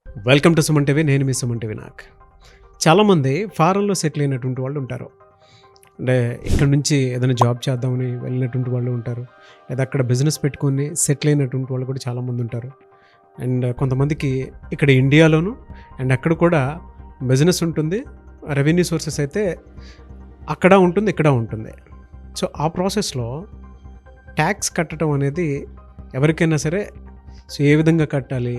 Welcome to Suman TV. నేను మీ Suman TV. చాలామంది ఫారెన్లో సెటిల్ అయినటువంటి వాళ్ళు ఉంటారు. అంటే ఇక్కడ నుంచి ఏదైనా జాబ్ చేద్దామని వెళ్ళినటువంటి వాళ్ళు ఉంటారు, లేదా అక్కడ బిజినెస్ పెట్టుకొని సెటిల్ అయినటువంటి వాళ్ళు కూడా చాలామంది ఉంటారు. అండ్ కొంతమందికి ఇక్కడ ఇండియాలోను అండ్ అక్కడ కూడా బిజినెస్ ఉంటుంది, రెవెన్యూ సోర్సెస్ అయితే అక్కడ ఉంటుంది, ఇక్కడ ఉంటుంది. సో ఆ ప్రాసెస్లో ట్యాక్స్ కట్టడం అనేది ఎవరికైనా సరే సో ఏ విధంగా కట్టాలి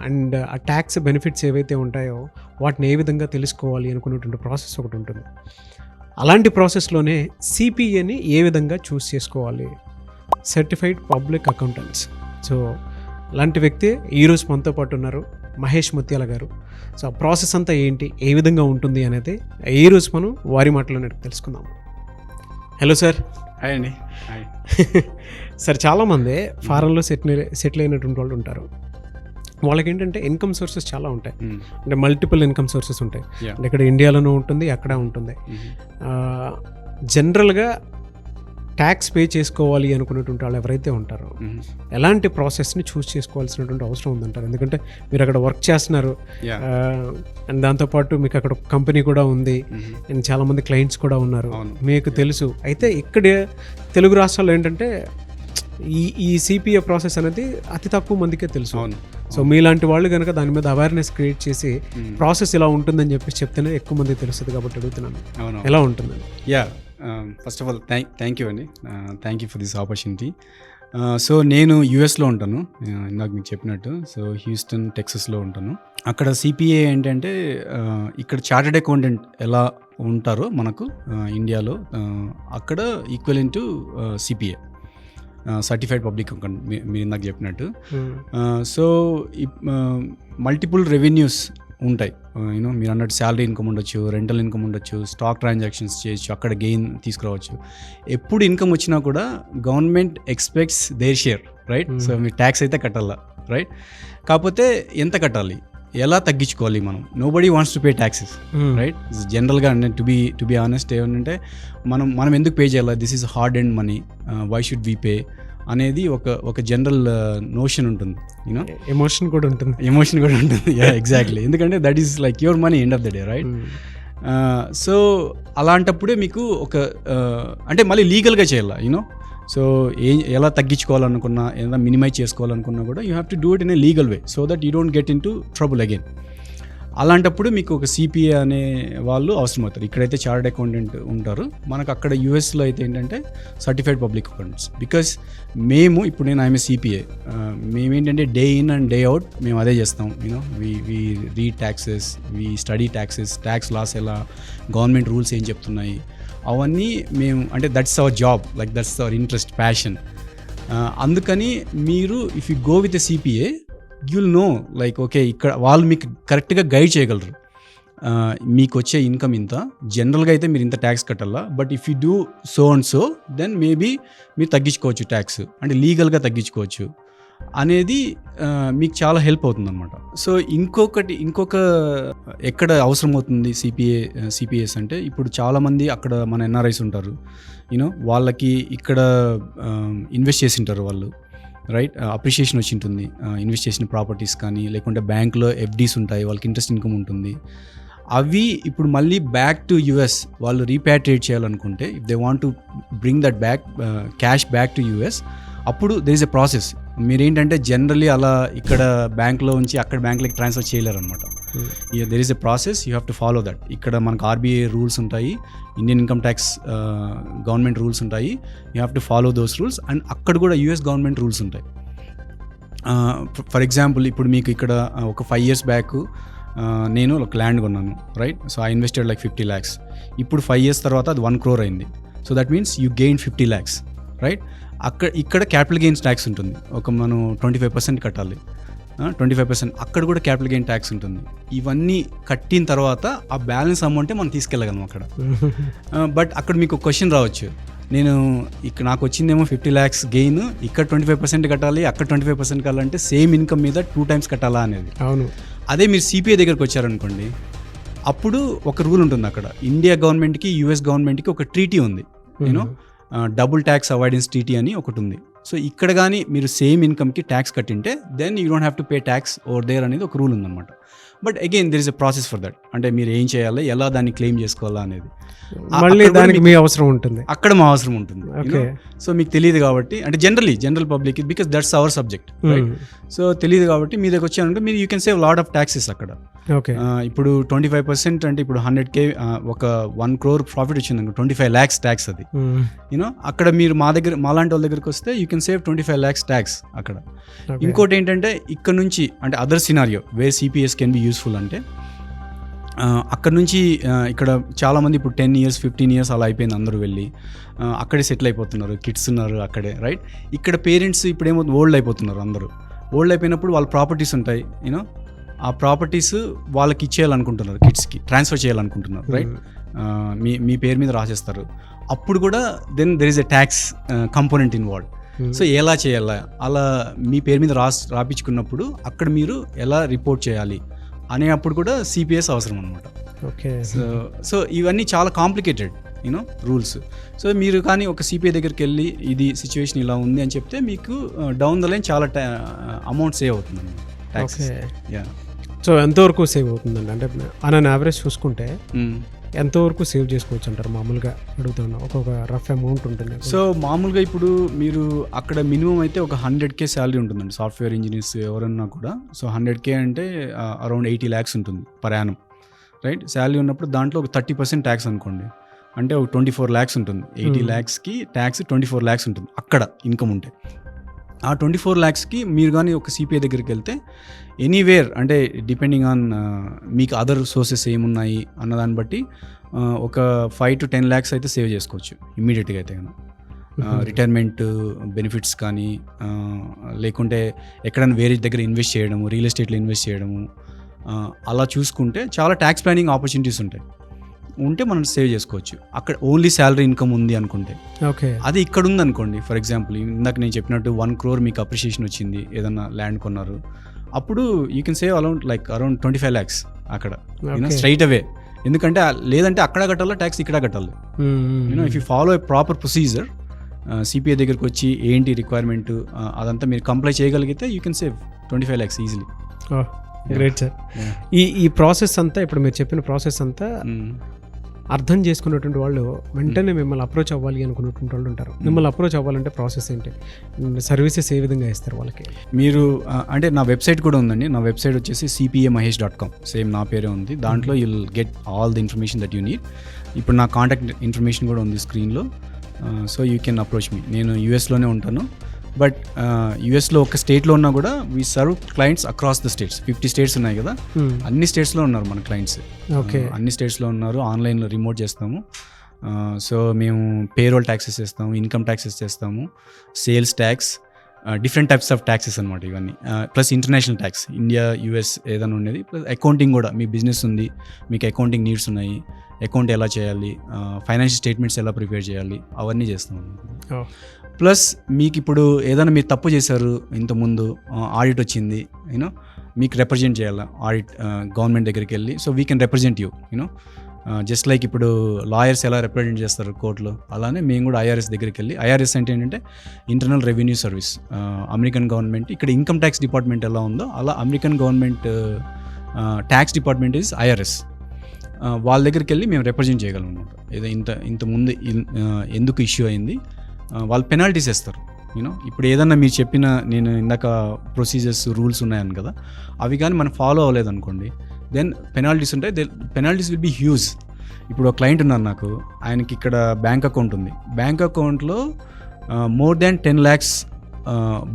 అండ్ ఆ ట్యాక్స్ బెనిఫిట్స్ ఏవైతే ఉంటాయో వాటిని ఏ విధంగా తెలుసుకోవాలి అనుకున్నటువంటి ప్రాసెస్ ఒకటి ఉంటుంది. అలాంటి ప్రాసెస్లోనే సిపిఏని ఏ విధంగా చూస్ చేసుకోవాలి, సర్టిఫైడ్ పబ్లిక్ అకౌంటెంట్స్. సో అలాంటి వ్యక్తి ఈరోజు మనతో పాటు ఉన్నారు, మహేష్ ముత్యాల గారు. సో ఆ ప్రాసెస్ అంతా ఏంటి, ఏ విధంగా ఉంటుంది అనేది ఈరోజు మనం వారి మాటలోనే తెలుసుకుందాం. Hello sir. హాయ్ అండి. హాయ్ సార్, చాలామంది ఫారెన్లో సెటిల్ అయినటువంటి వాళ్ళు ఉంటారు. వాళ్ళకి ఏంటంటే ఇన్కమ్ సోర్సెస్ చాలా ఉంటాయి, అంటే మల్టిపుల్ ఇన్కమ్ సోర్సెస్ ఉంటాయి. అంటే ఇక్కడ ఇండియాలోనూ ఉంటుంది, అక్కడ ఉంటుంది. జనరల్గా ట్యాక్స్ పే చేసుకోవాలి అనుకున్నటువంటి వాళ్ళు ఎవరైతే ఉంటారో ఎలాంటి ప్రాసెస్ని చూస్ చేసుకోవాల్సినటువంటి అవసరం ఉందంటారు? ఎందుకంటే మీరు అక్కడ వర్క్ చేస్తున్నారు అండ్ దాంతోపాటు మీకు అక్కడ కంపెనీ కూడా ఉంది అండ్ చాలామంది క్లయింట్స్ కూడా ఉన్నారు, మీకు తెలుసు. అయితే ఇక్కడ తెలుగు రాష్ట్రాల్లో ఏంటంటే ఈ సిపిఏ ప్రాసెస్ అనేది అతి తక్కువ మందికే తెలుసు. సో మీలాంటి వాళ్ళు కనుక దాని మీద అవేర్నెస్ క్రియేట్ చేసి ప్రాసెస్ ఇలా ఉంటుందని చెప్పి చెప్తేనే ఎక్కువ మంది తెలుస్తుంది కాబట్టి అడుగుతున్నాను, ఎలా ఉంటుందని. First of all thank you అండి. Thank you for this opportunity. So నేను యూఎస్లో ఉంటాను, ఇందాక మీకు చెప్పినట్టు. సో హ్యూస్టన్, టెక్సస్లో ఉంటాను. అక్కడ సిపిఏ ఏంటంటే ఇక్కడ చార్టెడ్ అకౌంటెంట్ ఎలా ఉంటారో మనకు ఇండియాలో, అక్కడ equivalent to CPA, certified public account, మీరు ఇందాక చెప్పినట్టు. సో మల్టిపుల్ రెవెన్యూస్ ఉంటాయి. యూనో మీరు అన్నట్టు శాలరీ ఇన్కమ్ ఉండొచ్చు, రెంటల్ ఇన్కమ్ ఉండొచ్చు, స్టాక్ ట్రాన్సాక్షన్స్ చేయొచ్చు, అక్కడ గెయిన్ తీసుకురావచ్చు. ఎప్పుడు ఇన్కమ్ వచ్చినా కూడా government expects their share, right? So మీరు ట్యాక్స్ అయితే కట్టాలా, రైట్? కాకపోతే ఎంత కట్టాలి, ఎలా తగ్గించుకోవాలి మనం? Nobody wants to pay taxes, right? జనరల్గా టు బి ఆనెస్ట్ ఏమంటే మనం ఎందుకు పే చేయాలి, this is hard and money, why should we pay అనేది ఒక జనరల్ నోషన్ ఉంటుంది. యూనో ఎమోషన్ కూడా ఉంటుంది. ఎగ్జాక్ట్లీ. ఎందుకంటే that is like your money end of the day, right? So అలాంటప్పుడే మీకు అంటే మళ్ళీ లీగల్గా చేయాలి, యూనో. సో ఎలా తగ్గించుకోవాలనుకున్నా, ఎలా మినిమైజ్ చేసుకోవాలనుకున్నా కూడా you have to do it in a legal way so that you don't get in to trouble again. అలాంటప్పుడు మీకు ఒక సిపిఏ అనే వాళ్ళు అవసరం అవుతారు. ఇక్కడైతే చార్టెడ్ అకౌంటెంట్ ఉంటారు, మనకు అక్కడ యూఎస్లో అయితే ఏంటంటే సర్టిఫైడ్ పబ్లిక్ అకౌంటెంట్స్. బికాస్ ఇప్పుడు నేను ఐఎమ్ సిపిఏ, మేమేంటంటే day in and day out మేము అదే చేస్తాం. You know we read taxes, we study taxes, tax loss ఎలా, గవర్నమెంట్ రూల్స్ ఏం చెప్తున్నాయి, అవన్నీ మేము, అంటే that's our job, like that's our interest, passion. అందుకని మీరు if you go with a CPA you'll know like okay, ఇక్కడ వాళ్ళు మీకు కరెక్ట్గా గైడ్ చేయగలరు. మీకు వచ్చే ఇన్కమ్ ఇంత, జనరల్గా అయితే మీరు ఇంత ట్యాక్స్ కట్టాలా, but if you do so and so then maybe మీరు తగ్గించుకోవచ్చు ట్యాక్స్, అంటే లీగల్గా తగ్గించుకోవచ్చు అనేది మీకు చాలా హెల్ప్ అవుతుంది అనమాట. సో ఇంకొక ఎక్కడ అవసరం అవుతుంది సిపిఎస్ అంటే, ఇప్పుడు చాలామంది అక్కడ మన ఎన్ఆర్ఐస్ ఉంటారు, యూనో, వాళ్ళకి ఇక్కడ ఇన్వెస్ట్ చేసి ఉంటారు వాళ్ళు, రైట్? అప్రిషియేషన్ వచ్చి ఉంటుంది, ఇన్వెస్ట్ చేసిన ప్రాపర్టీస్ కానీ, లేకుంటే బ్యాంక్లో ఎఫ్డీస్ ఉంటాయి, వాళ్ళకి ఇంట్రెస్ట్ ఇన్కమ్ ఉంటుంది. అవి ఇప్పుడు మళ్ళీ బ్యాక్ టు యుఎస్ వాళ్ళు రీపాట్రియేట్ చేయాలనుకుంటే, if they want to bring that cash back to US, అప్పుడు దెర్ ఇస్ ఎ ప్రాసెస్. మీరేంటంటే జనరల్లీ అలా ఇక్కడ బ్యాంక్లో ఉంచి అక్కడ బ్యాంక్లోకి ట్రాన్స్ఫర్ చేయలేరు అనమాట. There is a process, you have to follow that. ఇక్కడ మనకు ఆర్బీఐ రూల్స్ ఉంటాయి, Indian income tax government rules ఉంటాయి, you have to follow those rules. And అక్కడ కూడా యూఎస్ గవర్నమెంట్ రూల్స్ ఉంటాయి. ఫర్ ఎగ్జాంపుల్ ఇప్పుడు మీకు ఇక్కడ ఒక 5 years బ్యాక్ నేను ఒక ల్యాండ్ కొన్నాను, right? So I invested like 50 lakhs. ఇప్పుడు 5 years తర్వాత అది 1 crore అయింది. So that means you gain 50 lakhs, right? ఇక్కడ క్యాపిటల్ గెయిన్స్ ట్యాక్స్ ఉంటుంది, మనం 25% కట్టాలి, 25%. అక్కడ కూడా క్యాపిటల్ గెయిన్ ట్యాక్స్ ఉంటుంది. ఇవన్నీ కట్టిన తర్వాత ఆ బ్యాలెన్స్ అమౌంటే మనం తీసుకెళ్ళగలం అక్కడ. బట్ అక్కడ మీకు ఒక క్వశ్చన్ రావచ్చు, నాకు వచ్చిందేమో 50 lakhs గెయిన్, ఇక్కడ 25% కట్టాలి, అక్కడ 25% కట్టాలంటే సేమ్ ఇన్కమ్ మీద 2 times కట్టాలా అనేది. అవును. అదే మీరు సిపిఐ దగ్గరకు వచ్చారనుకోండి, అప్పుడు ఒక రూల్ ఉంటుంది అక్కడ. ఇండియా గవర్నమెంట్కి యుఎస్ గవర్నమెంట్కి ఒక ట్రీటీ ఉంది, you know, double tax avoidance treaty అని ఒకటి ఉంది. సో ఇక్కడ కానీ మీరు సేమ్ ఇన్కమ్కి ట్యాక్స్ కట్టింటే then you don't have to pay tax over there అనేది ఒక రూల్ ఉందన్నమాట. But again there is a process for that. అంటే మీరు ఏం చేయాలి, ఎలా దాన్ని క్లెయిమ్ చేసుకోవాలా అనేది మళ్ళీ దానికి మీ అవసరం ఉంటుంది, అక్కడ మా అవసరం ఉంటుంది. సో మీకు తెలియదు కాబట్టి, అంటే general public, because that's our subject, so తెలియదు కాబట్టి మీ దగ్గర వచ్చానంటే మీరు you can save lot of taxes అక్కడ. ఇప్పుడు 25% అంటే ఇప్పుడు 100K ఒక 1 crore ప్రాఫిట్ వచ్చింది అనుకో, 25 lakhs ట్యాక్స్ అది. అక్కడ మీరు మాలాంటి వాళ్ళ దగ్గరికి వస్తే you can save 25 lakhs tax అక్కడ. ఇంకోటి ఏంటంటే ఇక్కడ నుంచి అంటే other scenario way CPS can be useful అంటే అక్కడ నుంచి ఇక్కడ చాలామంది ఇప్పుడు 10 years 15 years అలా అయిపోయింది, అందరూ వెళ్ళి అక్కడే సెటిల్ అయిపోతున్నారు, కిడ్స్ ఉన్నారు అక్కడే, రైట్. ఇక్కడ పేరెంట్స్ ఇప్పుడు ఏమో ఓల్డ్ అయిపోతున్నారు, అందరూ ఓల్డ్ అయిపోయినప్పుడు వాళ్ళ ప్రాపర్టీస్ ఉంటాయి, ఆ ప్రాపర్టీస్ వాళ్ళకి ఇచ్చేయాలనుకుంటున్నారు, కిడ్స్కి ట్రాన్స్ఫర్ చేయాలనుకుంటున్నారు, రైట్. మీ పేరు మీద రాసేస్తారు. అప్పుడు కూడా then there is a tax component involved. So ఎలా చేయాలా, అలా మీ పేరు మీద రాపించుకున్నప్పుడు అక్కడ మీరు ఎలా రిపోర్ట్ చేయాలి అనే అప్పుడు కూడా సిపిఎస్ అవసరం అనమాట. సో ఇవన్నీ చాలా కాంప్లికేటెడ్ రూల్స్. సో మీరు కానీ ఒక సిపిఐ దగ్గరికి వెళ్ళి ఇది సిచ్యువేషన్ ఇలా ఉంది అని చెప్తే మీకు డౌన్ ద లైన్ చాలా అమౌంట్ సేవ్ అవుతుంది అన్నమాట, ట్యాక్సెస్. సో ఎంతవరకు సేవ్ అవుతుందండి, అంటే ఆన్ యావరేజ్ చూసుకుంటే ఎంతవరకు సేవ్ చేసుకోవచ్చు అంటారు? మామూలుగా అడుగుతున్నా, ఒక్కొక్క రఫ్ అమౌంట్ ఉంటుంది. సో మామూలుగా ఇప్పుడు మీరు అక్కడ మినిమం అయితే ఒక 100K శాలరీ ఉంటుందండి సాఫ్ట్వేర్ ఇంజనీర్స్ ఎవరన్నా కూడా. సో 100K అంటే అరౌండ్ 80 lakhs ఉంటుంది పర్ యానం, రైట్. శాలరీ ఉన్నప్పుడు దాంట్లో ఒక 30% ట్యాక్స్ అనుకోండి, అంటే ఒక 24 lakhs ఉంటుంది. 80 lakhsకి ట్యాక్స్ 24 lakhs ఉంటుంది అక్కడ ఇన్కమ్ ఉంటే. ఆ 24 lakhsకి మీరు కానీ ఒక సిపిఐ దగ్గరికి వెళ్తే ఎనీవేర్, అంటే డిపెండింగ్ ఆన్ మీకు అదర్ సోర్సెస్ ఏమున్నాయి అన్నదాన్ని బట్టి ఒక 5 to 10 lakhs అయితే సేవ్ చేసుకోవచ్చు ఇమ్మీడియట్గా అయితే కనుక. రిటైర్మెంట్ బెనిఫిట్స్ కానీ లేకుంటే ఎక్కడైనా వేరే దగ్గర ఇన్వెస్ట్ చేయడము, రియల్ ఎస్టేట్లో ఇన్వెస్ట్ చేయడము, అలా చూసుకుంటే చాలా ట్యాక్స్ ప్లానింగ్ ఆపర్చునిటీస్ ఉంటాయి, ఉంటే మనం సేవ్ చేసుకోవచ్చు. అక్కడ ఓన్లీ శాలరీ ఇన్కమ్ ఉంది అనుకుంటే. అది ఇక్కడ ఉంది అనుకోండి, ఫర్ ఎగ్జాంపుల్ ఇందాక నేను చెప్పినట్టు 1 crore మీకు అప్రిషియేషన్ వచ్చింది, ఏదన్నా ల్యాండ్ కొన్నారు, అప్పుడు you can save around 25 lakhs అక్కడ స్ట్రైట్ అవే. ఎందుకంటే లేదంటే అక్కడ కట్టాలా ట్యాక్స్, ఇక్కడ కట్టాలి. If you follow a proper procedure, CPI దగ్గరికి వచ్చి ఏంటి రిక్వైర్మెంట్ అదంతా మీరు కంప్లై చేయగలిగితే you can save 25 lakhs easily. Great sir. ఈ ప్రాసెస్ అంతా, ఇప్పుడు మీరు చెప్పిన ప్రాసెస్ అంతా అర్థం చేసుకున్నటువంటి వాళ్ళు వెంటనే మిమ్మల్ని అప్రోచ్ అవ్వాలి అనుకున్నటువంటి వాళ్ళు ఉంటారు. మిమ్మల్ని అప్రోచ్ అవ్వాలంటే ప్రాసెస్ ఏంటి, సర్వీసెస్ ఏ విధంగా ఇస్తారు వాళ్ళకి? మీరు అంటే నా వెబ్సైట్ కూడా ఉందండి. నా వెబ్సైట్ వచ్చేసి cpamahesh.com, సేమ్ నా పేరే ఉంది. దాంట్లో you'll get all the information that you need. ఇప్పుడు నా కాంటాక్ట్ ఇన్ఫర్మేషన్ కూడా ఉంది స్క్రీన్లో. సో యూ కెన్ అప్రోచ్ మీ. నేను యూఎస్లోనే ఉంటాను, బట్ యూఎస్లో ఒక స్టేట్లో ఉన్నా కూడా we serve clients across the states. 50 states ఉన్నాయి కదా, అన్ని స్టేట్స్లో ఉన్నారు మన క్లయింట్స్. అన్ని స్టేట్స్లో ఉన్నారు, ఆన్లైన్లో రిమోట్ చేస్తాము. సో మేము పేరోల్ ట్యాక్సెస్ చేస్తాము, ఇన్కమ్ ట్యాక్సెస్ చేస్తాము, sales tax, different types of taxes అనమాట ఇవన్నీ. Plus international tax, India US ఏదైనా ఉండేది. ప్లస్ అకౌంటింగ్ కూడా, మీ బిజినెస్ ఉంది, మీకు అకౌంటింగ్ నీడ్స్ ఉన్నాయి, అకౌంట్ ఎలా చేయాలి, ఫైనాన్షియల్ స్టేట్మెంట్స్ ఎలా ప్రిపేర్ చేయాలి, అవన్నీ చేస్తాము. ప్లస్ మీకు ఇప్పుడు ఏదైనా మీరు తప్పు చేశారు, ఇంతకుముందు ఆడిట్ వచ్చింది, మీకు రిప్రజెంట్ చేయాలి ఆడిట్ గవర్నమెంట్ దగ్గరికి వెళ్ళి. So we can represent you, just like ఇప్పుడు లాయర్స్ ఎలా రిప్రజెంట్ చేస్తారు కోర్టులో, అలానే మేము కూడా ఐఆర్ఎస్ దగ్గరికి వెళ్ళి. ఐఆర్ఎస్ అంటే ఏంటంటే internal revenue service, American government. ఇక్కడ ఇన్కమ్ ట్యాక్స్ డిపార్ట్మెంట్ ఎలా ఉందో అలా American government tax department is IRS. వాళ్ళ దగ్గరికి వెళ్ళి మేము రిప్రజెంట్ చేయగలం అనమాట. ఏదో ఇంతకుముందు ఎందుకు ఇష్యూ అయింది, వాళ్ళు పెనాల్టీస్ వేస్తారు. ఇప్పుడు ఏదన్నా మీరు చెప్పిన, నేను ఇందాక ప్రొసీజర్స్ రూల్స్ ఉన్నాయని కదా, అవి కానీ మనం ఫాలో అవ్వలేదు అనుకోండి, దెన్ పెనాల్టీస్ ఉంటాయి. Penalties will be huge. ఇప్పుడు ఒక క్లయింట్ ఉన్నారు నాకు, ఆయనకి ఇక్కడ బ్యాంక్ అకౌంట్ ఉంది. బ్యాంక్ అకౌంట్లో మోర్ దాన్ 10 lakhs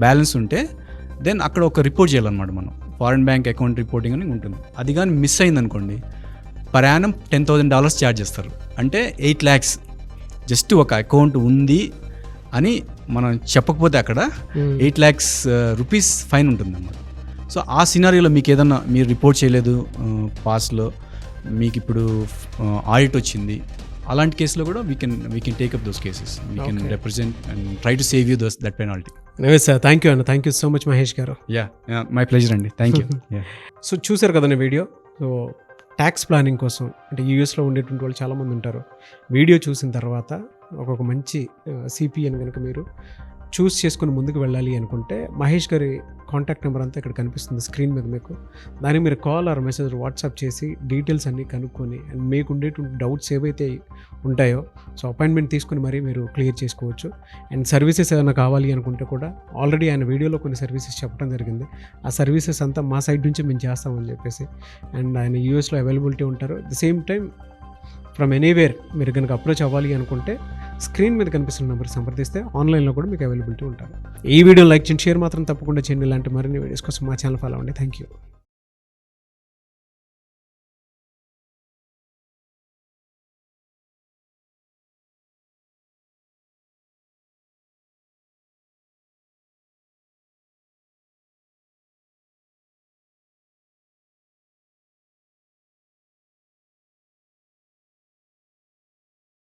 బ్యాలెన్స్ ఉంటే దెన్ అక్కడ ఒక రిపోర్ట్ చేయాలన్నమాట మనం. ఫారిన్ బ్యాంక్ అకౌంట్ రిపోర్టింగ్ అని ఉంటుంది. అది కానీ మిస్ అయింది అనుకోండి, పర్ యానం $10,000 ఛార్జ్ చేస్తారు. అంటే 8 lakhs జస్ట్ ఒక అకౌంట్ ఉంది అని మనం చెప్పకపోతే అక్కడ 8 lakhs rupees ఫైన్ ఉంటుంది అన్నమాట. సో ఆ సినారియోలో మీకు ఏదన్నా మీరు రిపోర్ట్ చేయలేదు పాస్ట్లో, మీకు ఇప్పుడు ఆడిట్ వచ్చింది, అలాంటి కేసులో కూడా we can take up those cases. We can represent and try to save you that penalty. Sir, thank you అన్న, thank you so much Mahesh గారు. మై ప్లెజర్ అండి, థ్యాంక్ యూ. సో చూసారు కదండి వీడియో. సో ట్యాక్స్ ప్లానింగ్ కోసం అంటే యూఎస్లో ఉండేటువంటి వాళ్ళు చాలామంది ఉంటారు. వీడియో చూసిన తర్వాత ఒక మంచి సిపిఎన్ కనుక మీరు చూస్ చేసుకుని ముందుకు వెళ్ళాలి అనుకుంటే మహేష్ గారి కాంటాక్ట్ నెంబర్ అంతా ఇక్కడ కనిపిస్తుంది స్క్రీన్ మీద మీకు. దానికి మీరు కాల్ ఆర్ మెసేజ్ వాట్సాప్ చేసి డీటెయిల్స్ అన్నీ కనుక్కొని అండ్ మీకు ఉండేటువంటి డౌట్స్ ఏవైతే ఉంటాయో సో అపాయింట్మెంట్ తీసుకుని మరీ మీరు క్లియర్ చేసుకోవచ్చు. అండ్ సర్వీసెస్ ఏమైనా కావాలి అనుకుంటే కూడా ఆల్రెడీ ఆయన వీడియోలో కొన్ని సర్వీసెస్ చెప్పడం జరిగింది. ఆ సర్వీసెస్ అంతా మా సైడ్ నుంచి మేము చేస్తామని చెప్పేసి. అండ్ ఆయన యూఎస్లో అవైలబిలిటీ ఉంటారు. The same time from anywhere మీరు కనుక అప్రోచ్ అవ్వాలి అనుకుంటే స్క్రీన్ మీద కనిపిస్తున్న నెంబర్ సంప్రదిస్తే ఆన్లైన్లో కూడా మీకు అవైలబిలిటీ ఉంటారు. ఈ వీడియో లైక్ చేయండి, షేర్ మాత్రం తప్పకుండా చేయండి. ఇలాంటి మరిన్ని వీడియోస్ కోసం మా ఛానల్ ఫాలో అవ్వండి. Thank you.